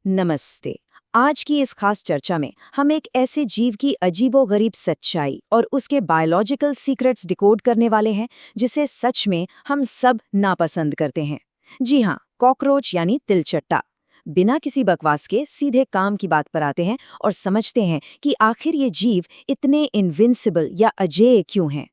नमस्ते। आज की इस खास चर्चा में हम एक ऐसे जीव की अजीबोगरीब सच्चाई और उसके बायोलॉजिकल सीक्रेट्स डिकोड करने वाले हैं जिसे सच में हम सब नापसंद करते हैं। जी हाँ, कॉकरोच यानी तिलचट्टा। बिना किसी बकवास के सीधे काम की बात पर आते हैं और समझते हैं कि आखिर ये जीव इतने इनविंसिबल या अजेय क्यों हैं।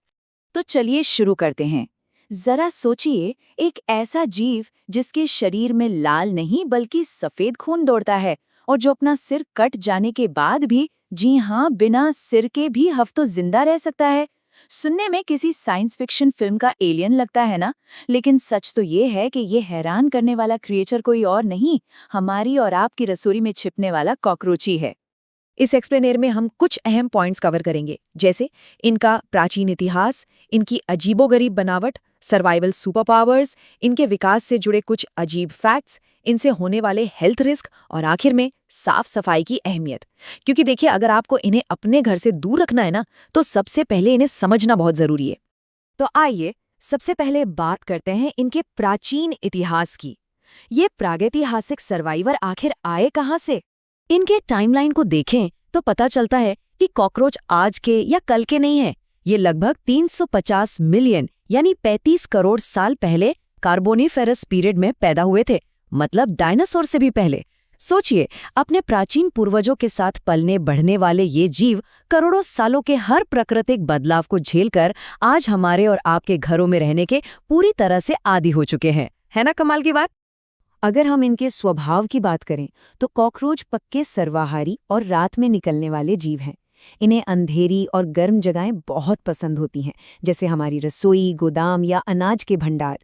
तो चलिए शुरू करते हैं। जरा सोचिए, एक ऐसा जीव जिसके शरीर में लाल नहीं बल्कि सफेद खून दौड़ता है और जो अपना सिर कट जाने के बाद भी, जी हाँ, बिना सिर के भी हफ्तों जिंदा रह सकता है। सुनने में किसी साइंस फिक्शन फिल्म का एलियन लगता है ना? लेकिन सच तो ये है कि ये हैरान करने वाला क्रिएचर कोई और नहीं, हमारी और आपकी रसोई में छिपने वाला कॉकरोच ही है। इस एक्सप्लेनेर में हम कुछ अहम पॉइंट्स कवर करेंगे, जैसे इनका प्राचीन इतिहास, इनकी अजीबोगरीब बनावट, सर्वाइवल सुपर पावर्स, इनके विकास से जुड़े कुछ अजीब फैक्ट्स, इनसे होने वाले हेल्थ रिस्क और आखिर में साफ सफाई की अहमियत। क्योंकि देखिए, अगर आपको इन्हें अपने घर से दूर रखना है ना, तो सबसे पहले इन्हें समझना बहुत जरूरी है। तो आइए सबसे पहले बात करते हैं इनके प्राचीन इतिहास की। ये प्रागैतिहासिक सर्वाइवर आखिर आए कहाँ से? इनके टाइमलाइन को देखें तो पता चलता है कि कॉकरोच आज के या कल के नहीं है। ये लगभग 350 मिलियन यानी 35 करोड़ साल पहले कार्बोनिफेरस पीरियड में पैदा हुए थे, मतलब डायनासोर से भी पहले। सोचिए, अपने प्राचीन पूर्वजों के साथ पलने बढ़ने वाले ये जीव करोड़ों सालों के हर प्राकृतिक बदलाव को झेलकर आज हमारे और आपके घरों में रहने के पूरी तरह से आदी हो चुके हैं। है ना कमाल की बात? अगर हम इनके स्वभाव की बात करें तो कॉकरोच पक्के सर्वाहारी और रात में निकलने वाले जीव हैं। इन्हें अंधेरी और गर्म जगहें बहुत पसंद होती हैं, जैसे हमारी रसोई, गोदाम या अनाज के भंडार।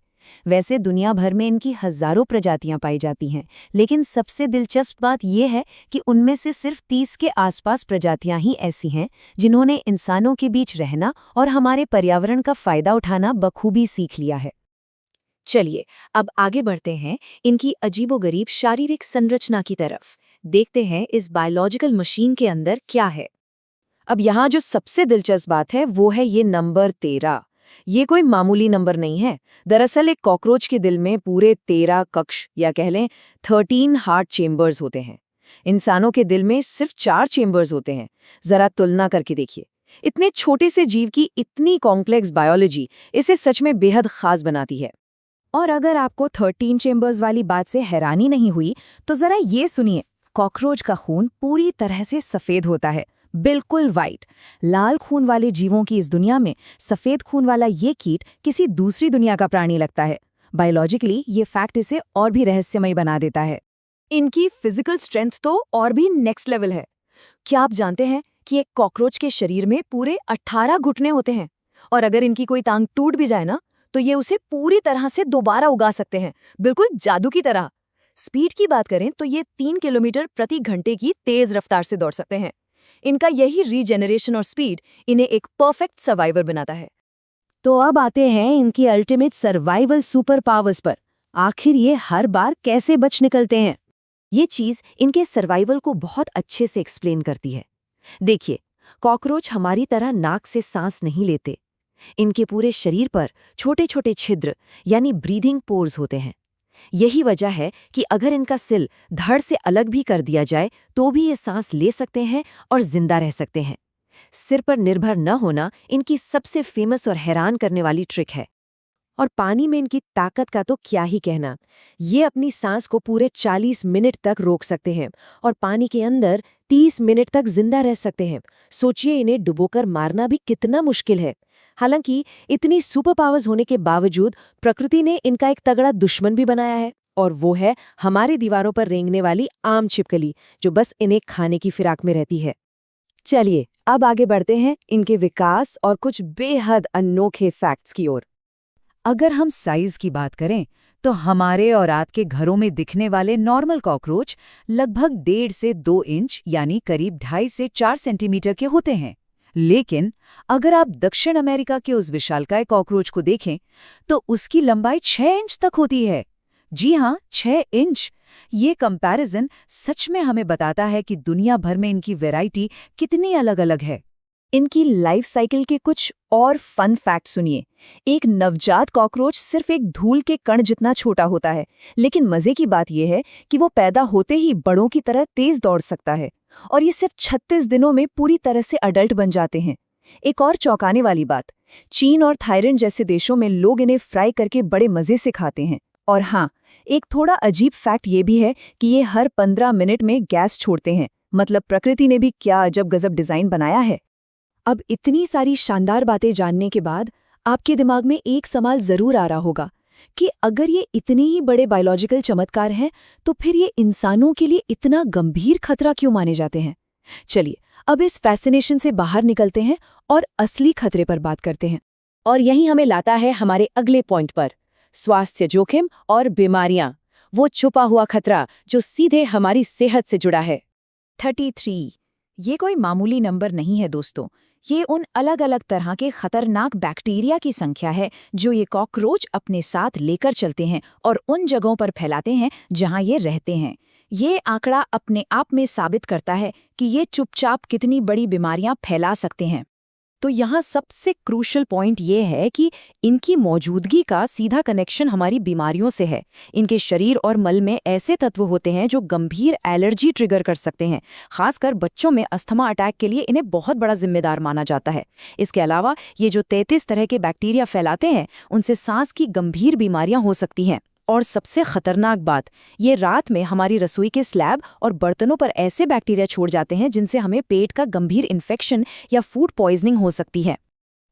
वैसे दुनिया भर में इनकी हजारों प्रजातियां पाई जाती हैं, लेकिन सबसे दिलचस्प बात यह है कि उनमें से सिर्फ 30 के आसपास प्रजातियां ही ऐसी हैं जिन्होंने इंसानों के बीच रहना और हमारे पर्यावरण का फायदा उठाना बखूबी सीख लिया है। चलिए, अब आगे बढ़ते हैं इनकी अजीबोगरीब शारीरिक संरचना की तरफ। देखते हैं इस बायोलॉजिकल मशीन के अंदर क्या है। अब यहाँ जो सबसे दिलचस्प बात है वो है ये नंबर 13। ये कोई मामूली नंबर नहीं है। दरअसल एक कॉकरोच के दिल में पूरे 13 कक्ष या कह लें 13 हार्ट चेम्बर्स होते हैं। इंसानों के दिल में सिर्फ 4 चेम्बर्स होते हैं। जरा तुलना करके देखिए। इतने छोटे से जीव की इतनी कॉम्प्लेक्स बायोलॉजी इसे सच में बेहद खास बनाती है। और अगर आपको 13 चेम्बर्स वाली बात से हैरानी नहीं हुई, तो जरा ये सुनिए, कॉकरोच का खून पूरी तरह से सफेद होता है, बिल्कुल वाइट। लाल खून वाले जीवों की इस दुनिया में सफेद खून वाला ये कीट किसी दूसरी दुनिया का प्राणी लगता है। बायोलॉजिकली ये फैक्ट इसे और भी रहस्यमय बना देता है। इनकी फिजिकल स्ट्रेंथ तो और भी नेक्स्ट लेवल है। क्या आप जानते हैं कि एक कॉकरोच के शरीर में पूरे 18 घुटने होते हैं, और अगर इनकी कोई टांग टूट भी जाए ना, तो ये उसे पूरी तरह से दोबारा उगा सकते हैं, बिल्कुल जादू की तरह। स्पीड की बात करें तो ये 3 किलोमीटर प्रति घंटे की तेज रफ्तार से दौड़ सकते हैं। इनका यही रीजेनरेशन और स्पीड इन्हें एक परफेक्ट सर्वाइवर बनाता है। तो अब आते हैं इनकी अल्टीमेट सर्वाइवल सुपर पावर्स पर। आखिर ये हर बार कैसे बच निकलते हैं? ये चीज इनके सर्वाइवल को बहुत अच्छे से एक्सप्लेन करती है। देखिए, कॉकरोच हमारी तरह नाक से सांस नहीं लेते। इनके पूरे शरीर पर छोटे छोटे छिद्र यानी ब्रीदिंग पोर्स होते हैं। यही वजह है कि अगर इनका सिल धड़ से अलग भी कर दिया जाए तो भी ये सांस ले सकते हैं और जिंदा रह सकते हैं। सिर पर निर्भर न होना इनकी सबसे फेमस और हैरान करने वाली ट्रिक है। और पानी में इनकी ताकत का तो क्या ही कहना। ये अपनी सांस को पूरे 40 मिनट तक रोक सकते हैं और पानी के अंदर 30 मिनट तक जिंदा रह सकते हैं। सोचिए, इन्हें डुबोकर मारना भी कितना मुश्किल है। हालांकि इतनी सुपर पावर्स होने के बावजूद प्रकृति ने इनका एक तगड़ा दुश्मन भी बनाया है, और वो है हमारी दीवारों पर रेंगने वाली आम छिपकली, जो बस इन्हें खाने की फिराक में रहती है। चलिए, अब आगे बढ़ते हैं इनके विकास और कुछ बेहद अनोखे फैक्ट्स की ओर। अगर हम साइज की बात करें तो हमारे और आपके घरों में दिखने वाले नॉर्मल कॉकरोच लगभग 1.5 से 2 इंच यानी करीब 2.5 से 4 सेंटीमीटर के होते हैं। लेकिन अगर आप दक्षिण अमेरिका के उस विशालकाय कॉकरोच को देखें तो उसकी लंबाई 6 इंच तक होती है। जी हाँ, 6 इंच। ये कंपैरिजन सच में हमें बताता है कि दुनिया भर में इनकी वैरायटी कितनी अलग अलग है। इनकी लाइफ साइकिल के कुछ और फन फैक्ट सुनिए। एक नवजात कॉकरोच सिर्फ एक धूल के कण जितना छोटा होता है, लेकिन मजे की बात यह है कि वो पैदा होते ही बड़ों की तरह तेज दौड़ सकता है और ये सिर्फ 36 दिनों में पूरी तरह से अडल्ट बन जाते हैं। एक और चौंकाने वाली बात, चीन और थाईलैंड जैसे देशों में लोग इन्हें फ्राई करके बड़े मजे से खाते हैं। और हाँ, एक थोड़ा अजीब फैक्ट ये भी है कि ये हर 15 मिनट में गैस छोड़ते हैं। मतलब प्रकृति ने भी क्या अजब गजब डिजाइन बनाया है। अब इतनी सारी शानदार बातें जानने के बाद आपके दिमाग में एक सवाल जरूर आ रहा होगा कि अगर ये इतने ही बड़े बायोलॉजिकल चमत्कार हैं तो फिर ये इंसानों के लिए इतना गंभीर खतरा क्यों माने जाते हैं। चलिए अब इस फैसिनेशन से बाहर निकलते हैं और असली खतरे पर बात करते हैं। और यही हमें लाता है हमारे अगले पॉइंट पर, स्वास्थ्य जोखिम और बीमारियां, वो छुपा हुआ खतरा जो सीधे हमारी सेहत से जुड़ा है। 33 ये कोई मामूली नंबर नहीं है दोस्तों, ये उन अलग अलग तरह के खतरनाक बैक्टीरिया की संख्या है जो ये कॉकरोच अपने साथ लेकर चलते हैं और उन जगहों पर फैलाते हैं जहां ये रहते हैं। ये आंकड़ा अपने आप में साबित करता है कि ये चुपचाप कितनी बड़ी बीमारियां फैला सकते हैं। तो यहाँ सबसे क्रूशल पॉइंट ये है कि इनकी मौजूदगी का सीधा कनेक्शन हमारी बीमारियों से है। इनके शरीर और मल में ऐसे तत्व होते हैं जो गंभीर एलर्जी ट्रिगर कर सकते हैं। खासकर बच्चों में अस्थमा अटैक के लिए इन्हें बहुत बड़ा जिम्मेदार माना जाता है। इसके अलावा ये जो 33 तरह के बैक्टीरिया फैलाते हैं, उनसे सांस की गंभीर बीमारियां हो सकती हैं। और सबसे खतरनाक बात, ये रात में हमारी रसोई के स्लैब और बर्तनों पर ऐसे बैक्टीरिया छोड़ जाते हैं जिनसे हमें पेट का गंभीर इन्फेक्शन या फूड पॉइजनिंग हो सकती है।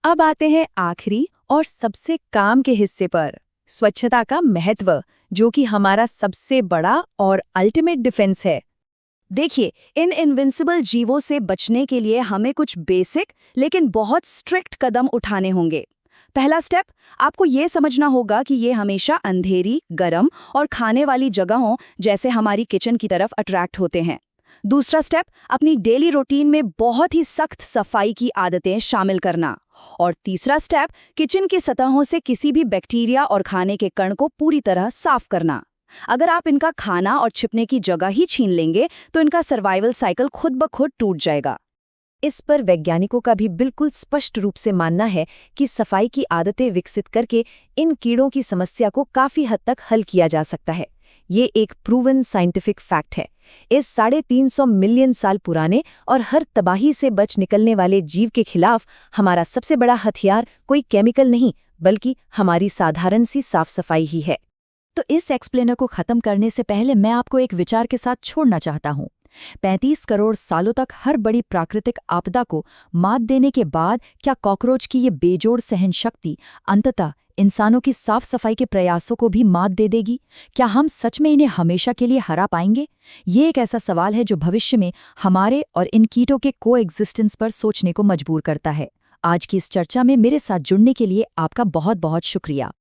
अब आते हैं आखिरी और सबसे काम के हिस्से पर, स्वच्छता का महत्व, जो कि हमारा सबसे बड़ा और अल्टीमेट डिफेंस है। देखिए, इन इनविंसिबल जीवों से बचने के लिए हमें कुछ बेसिक लेकिन बहुत स्ट्रिक्ट कदम उठाने होंगे। पहला स्टेप, आपको ये समझना होगा कि ये हमेशा अंधेरी, गर्म और खाने वाली जगहों जैसे हमारी किचन की तरफ अट्रैक्ट होते हैं। दूसरा स्टेप, अपनी डेली रूटीन में बहुत ही सख्त सफाई की आदतें शामिल करना। और तीसरा स्टेप, किचन की सतहों से किसी भी बैक्टीरिया और खाने के कण को पूरी तरह साफ करना। अगर आप इनका खाना और छिपने की जगह ही छीन लेंगे तो इनका सर्वाइवल साइकिल खुद ब खुद टूट जाएगा। इस पर वैज्ञानिकों का भी बिल्कुल स्पष्ट रूप से मानना है कि सफाई की आदतें विकसित करके इन कीड़ों की समस्या को काफी हद तक हल किया जा सकता है। ये एक प्रूवन साइंटिफिक फैक्ट है। इस 350 मिलियन साल पुराने और हर तबाही से बच निकलने वाले जीव के खिलाफ हमारा सबसे बड़ा हथियार कोई केमिकल नहीं, बल्कि हमारी साधारण सी साफ सफाई ही है। तो इस एक्सप्लेनर को खत्म करने से पहले मैं आपको एक विचार के साथ छोड़ना चाहता हूँ। 35 करोड़ सालों तक हर बड़ी प्राकृतिक आपदा को मात देने के बाद क्या कॉकरोच की ये बेजोड़ सहन शक्ति अंततः इंसानों की साफ सफाई के प्रयासों को भी मात दे देगी? क्या हम सच में इन्हें हमेशा के लिए हरा पाएंगे? ये एक ऐसा सवाल है जो भविष्य में हमारे और इन कीटों के कोएग्जिस्टेंस पर सोचने को मजबूर करता है। आज की इस चर्चा में मेरे साथ जुड़ने के लिए आपका बहुत बहुत शुक्रिया।